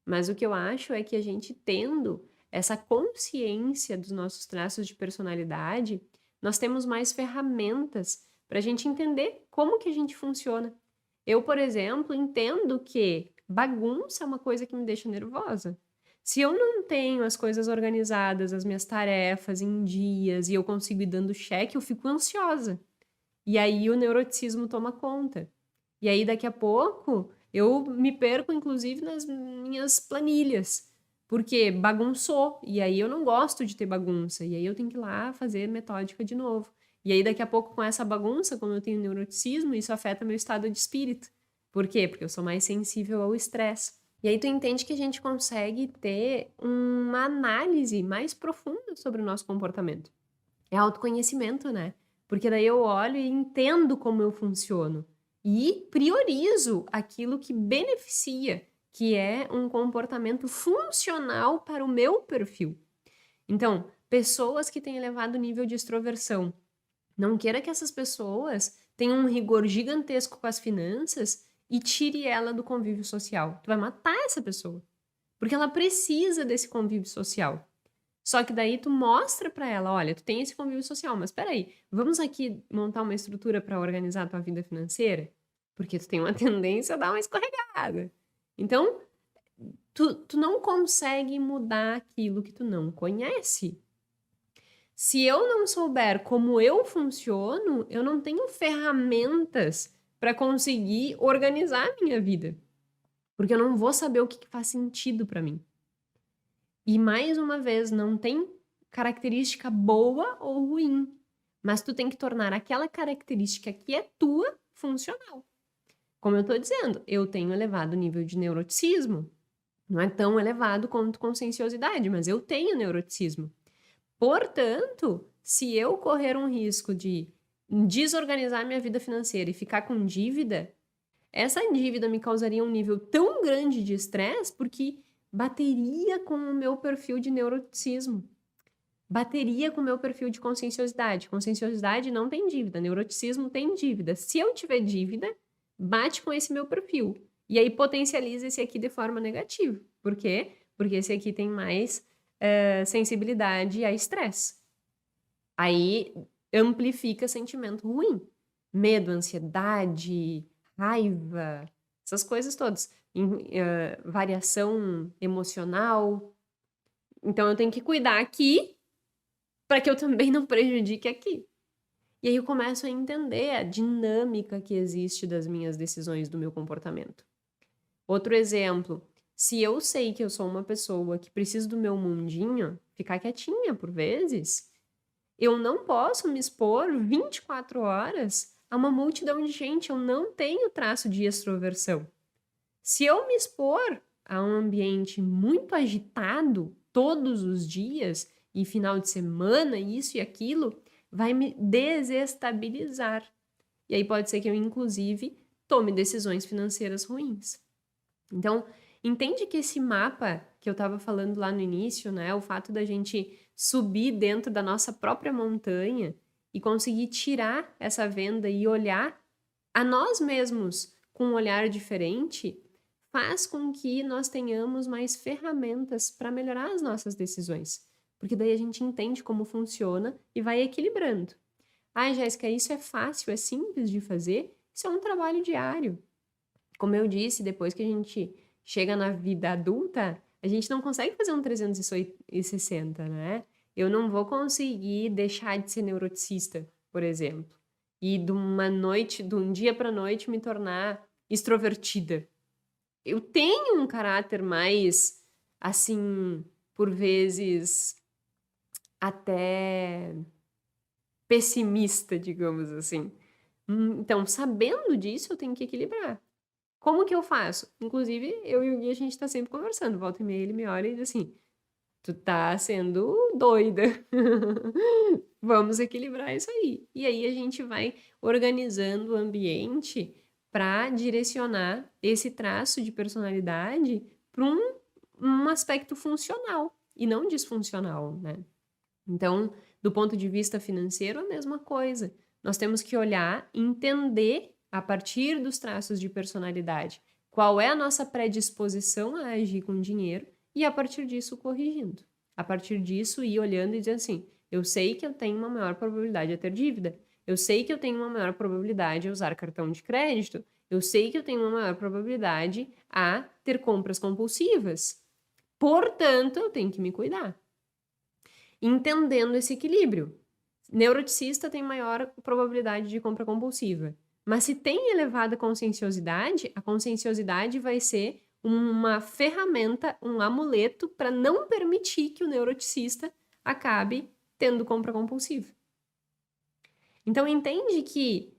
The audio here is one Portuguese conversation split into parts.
Mas o que eu acho é que a gente tendo essa consciência dos nossos traços de personalidade, nós temos mais ferramentas para a gente entender como que a gente funciona. Eu, por exemplo, entendo que bagunça é uma coisa que me deixa nervosa. Se eu não tenho as coisas organizadas, as minhas tarefas em dias e eu consigo ir dando cheque, eu fico ansiosa. E aí o neuroticismo toma conta. E aí daqui a pouco eu me perco, inclusive, nas minhas planilhas, porque bagunçou. E aí eu não gosto de ter bagunça. E aí eu tenho que ir lá fazer metódica de novo. E aí daqui a pouco, com essa bagunça, como eu tenho neuroticismo, isso afeta meu estado de espírito. Por quê? Porque eu sou mais sensível ao estresse. E aí tu entende que a gente consegue ter uma análise mais profunda sobre o nosso comportamento. É autoconhecimento, né? Porque daí eu olho e entendo como eu funciono e priorizo aquilo que beneficia, que é um comportamento funcional para o meu perfil. Então, pessoas que têm elevado nível de extroversão, não queira que essas pessoas tenham um rigor gigantesco com as finanças e tire ela do convívio social. Tu vai matar essa pessoa, porque ela precisa desse convívio social. Só que daí tu mostra pra ela, olha, tu tem esse convívio social, mas espera aí, vamos aqui montar uma estrutura para organizar a tua vida financeira? Porque tu tem uma tendência a dar uma escorregada. Então, tu não consegue mudar aquilo que tu não conhece. Se eu não souber como eu funciono, eu não tenho ferramentas para conseguir organizar a minha vida, porque eu não vou saber o que que faz sentido para mim. E mais uma vez, não tem característica boa ou ruim, mas tu tem que tornar aquela característica que é tua funcional. Como eu tô dizendo, eu tenho elevado nível de neuroticismo. Não é tão elevado quanto conscienciosidade, mas eu tenho neuroticismo. Portanto, se eu correr um risco de desorganizar minha vida financeira e ficar com dívida, essa dívida me causaria um nível tão grande de estresse porque bateria com o meu perfil de neuroticismo. Bateria com o meu perfil de conscienciosidade. Conscienciosidade não tem dívida, neuroticismo tem dívida. Se eu tiver dívida, bate com esse meu perfil. E aí potencializa esse aqui de forma negativa. Por quê? Porque esse aqui tem mais sensibilidade a estresse. Aí amplifica sentimento ruim. Medo, ansiedade, raiva, essas coisas todas. Variação emocional. Então eu tenho que cuidar aqui para que eu também não prejudique aqui. E aí eu começo a entender a dinâmica que existe das minhas decisões, do meu comportamento. Outro exemplo, se eu sei que eu sou uma pessoa que precisa do meu mundinho, ficar quietinha por vezes, eu não posso me expor 24 horas a uma multidão de gente, eu não tenho traço de extroversão. Se eu me expor a um ambiente muito agitado todos os dias e final de semana, isso e aquilo, vai me desestabilizar. E aí pode ser que eu, inclusive, tome decisões financeiras ruins. Então, entende que esse mapa que eu estava falando lá no início, né, o fato da gente subir dentro da nossa própria montanha e conseguir tirar essa venda e olhar a nós mesmos com um olhar diferente, faz com que nós tenhamos mais ferramentas para melhorar as nossas decisões. Porque daí a gente entende como funciona e vai equilibrando. Ah, Jéssica, isso é fácil, é simples de fazer? Isso é um trabalho diário. Como eu disse, depois que a gente chega na vida adulta, a gente não consegue fazer um 360, né? Eu não vou conseguir deixar de ser neuroticista, por exemplo, e de uma noite, de um dia para noite, me tornar extrovertida. Eu tenho um caráter mais, assim, por vezes, até pessimista, digamos assim. Então, sabendo disso, eu tenho que equilibrar. Como que eu faço? Inclusive, eu e o Gui, a gente tá sempre conversando. Volta e meia, ele me olha e diz assim: tu tá sendo doida. Vamos equilibrar isso aí. E aí a gente vai organizando o ambiente para direcionar esse traço de personalidade para um aspecto funcional e não disfuncional, né? Então, do ponto de vista financeiro, a mesma coisa. Nós temos que olhar, entender a partir dos traços de personalidade qual é a nossa predisposição a agir com dinheiro e a partir disso corrigindo. A partir disso ir olhando e dizendo assim, eu sei que eu tenho uma maior probabilidade a ter dívida, eu sei que eu tenho uma maior probabilidade a usar cartão de crédito, eu sei que eu tenho uma maior probabilidade a ter compras compulsivas. Portanto, eu tenho que me cuidar. Entendendo esse equilíbrio. Neuroticista tem maior probabilidade de compra compulsiva. Mas se tem elevada conscienciosidade, a conscienciosidade vai ser uma ferramenta, um amuleto para não permitir que o neuroticista acabe tendo compra compulsiva. Então entende que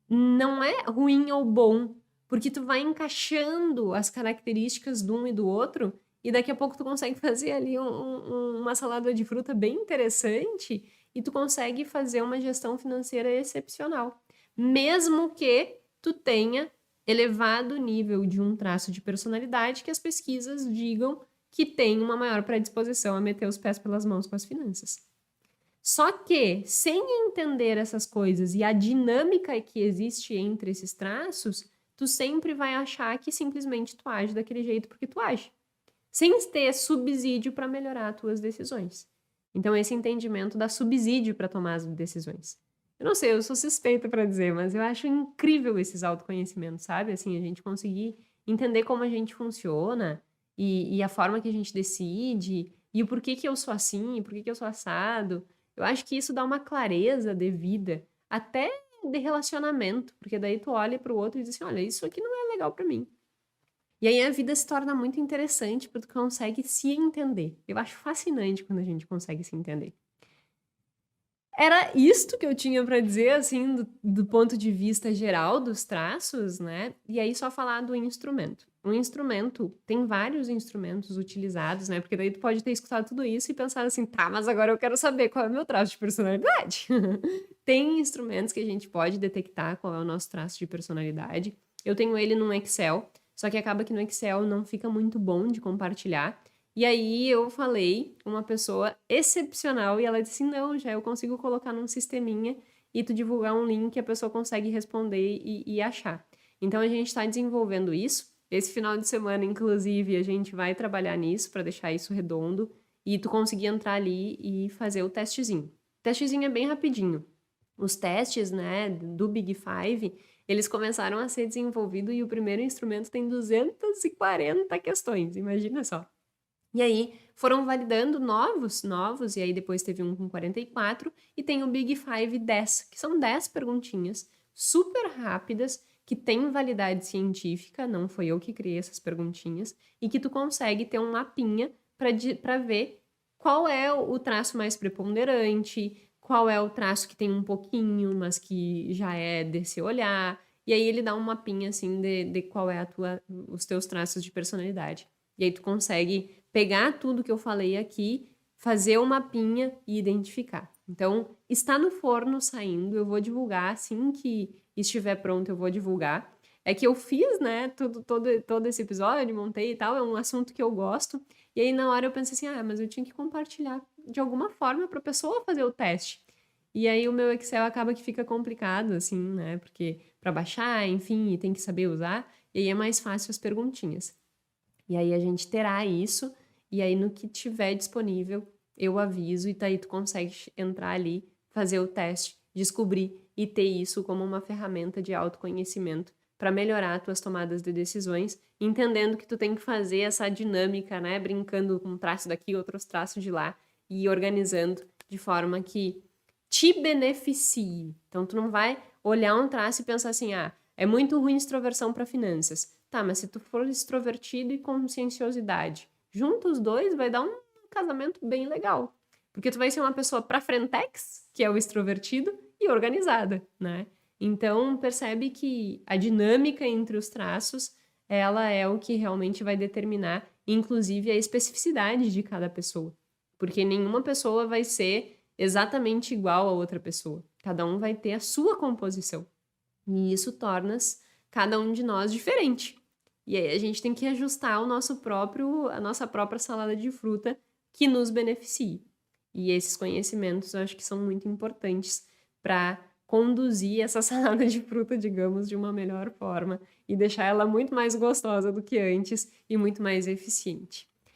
não é ruim ou bom, porque tu vai encaixando as características de um e do outro e daqui a pouco tu consegue fazer ali uma salada de fruta bem interessante e tu consegue fazer uma gestão financeira excepcional. Mesmo que tu tenha elevado nível de um traço de personalidade que as pesquisas digam que tem uma maior predisposição a meter os pés pelas mãos com as finanças. Só que, sem entender essas coisas e a dinâmica que existe entre esses traços, tu sempre vai achar que simplesmente tu age daquele jeito porque tu age, sem ter subsídio para melhorar as tuas decisões. Então, esse entendimento dá subsídio para tomar as decisões. Eu não sei, eu sou suspeita para dizer, mas eu acho incrível esses autoconhecimentos, sabe? Assim, a gente conseguir entender como a gente funciona e a forma que a gente decide e o porquê que eu sou assim, por que eu sou assado. Eu acho que isso dá uma clareza de vida, até de relacionamento, porque daí tu olha para o outro e diz assim, olha, isso aqui não é legal para mim. E aí a vida se torna muito interessante porque tu consegue se entender. Eu acho fascinante quando a gente consegue se entender. Era isto que eu tinha para dizer, assim, do ponto de vista geral dos traços, né? E aí só falar do instrumento. Um instrumento, tem vários instrumentos utilizados, né? Porque daí tu pode ter escutado tudo isso e pensado assim, tá, mas agora eu quero saber qual é o meu traço de personalidade. Tem instrumentos que a gente pode detectar qual é o nosso traço de personalidade. Eu tenho ele num Excel, só que acaba que no Excel não fica muito bom de compartilhar. E aí eu falei com uma pessoa excepcional e ela disse, não, já eu consigo colocar num sisteminha e tu divulgar um link que a pessoa consegue responder e achar. Então a gente está desenvolvendo isso. Esse final de semana, inclusive, a gente vai trabalhar nisso para deixar isso redondo e tu conseguir entrar ali e fazer o testezinho. O testezinho é bem rapidinho. Os testes, né, do Big Five, eles começaram a ser desenvolvidos e o primeiro instrumento tem 240 questões, imagina só. E aí foram validando novos, e aí depois teve um com 44 e tem o Big Five 10, que são 10 perguntinhas super rápidas, que têm validade científica, não foi eu que criei essas perguntinhas, e que tu consegue ter um mapinha para ver qual é o traço mais preponderante, qual é o traço que tem um pouquinho, mas que já é desse olhar, e aí ele dá um mapinha assim de qual é os teus traços de personalidade. E aí tu consegue pegar tudo que eu falei aqui, fazer o mapinha e identificar. Então, está no forno saindo, eu vou divulgar assim que estiver pronto, eu vou divulgar. É que eu fiz, né, todo esse episódio, montei e tal, é um assunto que eu gosto. E aí na hora eu pensei assim, mas eu tinha que compartilhar de alguma forma para a pessoa fazer o teste. E aí o meu Excel acaba que fica complicado, assim, né, porque para baixar, enfim, tem que saber usar, e aí é mais fácil as perguntinhas. E aí a gente terá isso, e aí no que tiver disponível, eu aviso, e daí tu consegue entrar ali, fazer o teste, descobrir e ter isso como uma ferramenta de autoconhecimento para melhorar tuas tomadas de decisões, entendendo que tu tem que fazer essa dinâmica, né, brincando com um traço daqui, outros traços de lá, e organizando de forma que te beneficie. Então tu não vai olhar um traço e pensar assim, é muito ruim extroversão para finanças. Tá, mas se tu for extrovertido e conscienciosidade, junto os dois vai dar um casamento bem legal. Porque tu vai ser uma pessoa pra frentex, que é o extrovertido, e organizada, né? Então, percebe que a dinâmica entre os traços, ela é o que realmente vai determinar, inclusive, a especificidade de cada pessoa. Porque nenhuma pessoa vai ser exatamente igual a outra pessoa. Cada um vai ter a sua composição. E isso torna cada um de nós diferente. E aí a gente tem que ajustar a nossa própria salada de fruta que nos beneficie. E esses conhecimentos eu acho que são muito importantes para conduzir essa salada de fruta, digamos, de uma melhor forma e deixar ela muito mais gostosa do que antes e muito mais eficiente.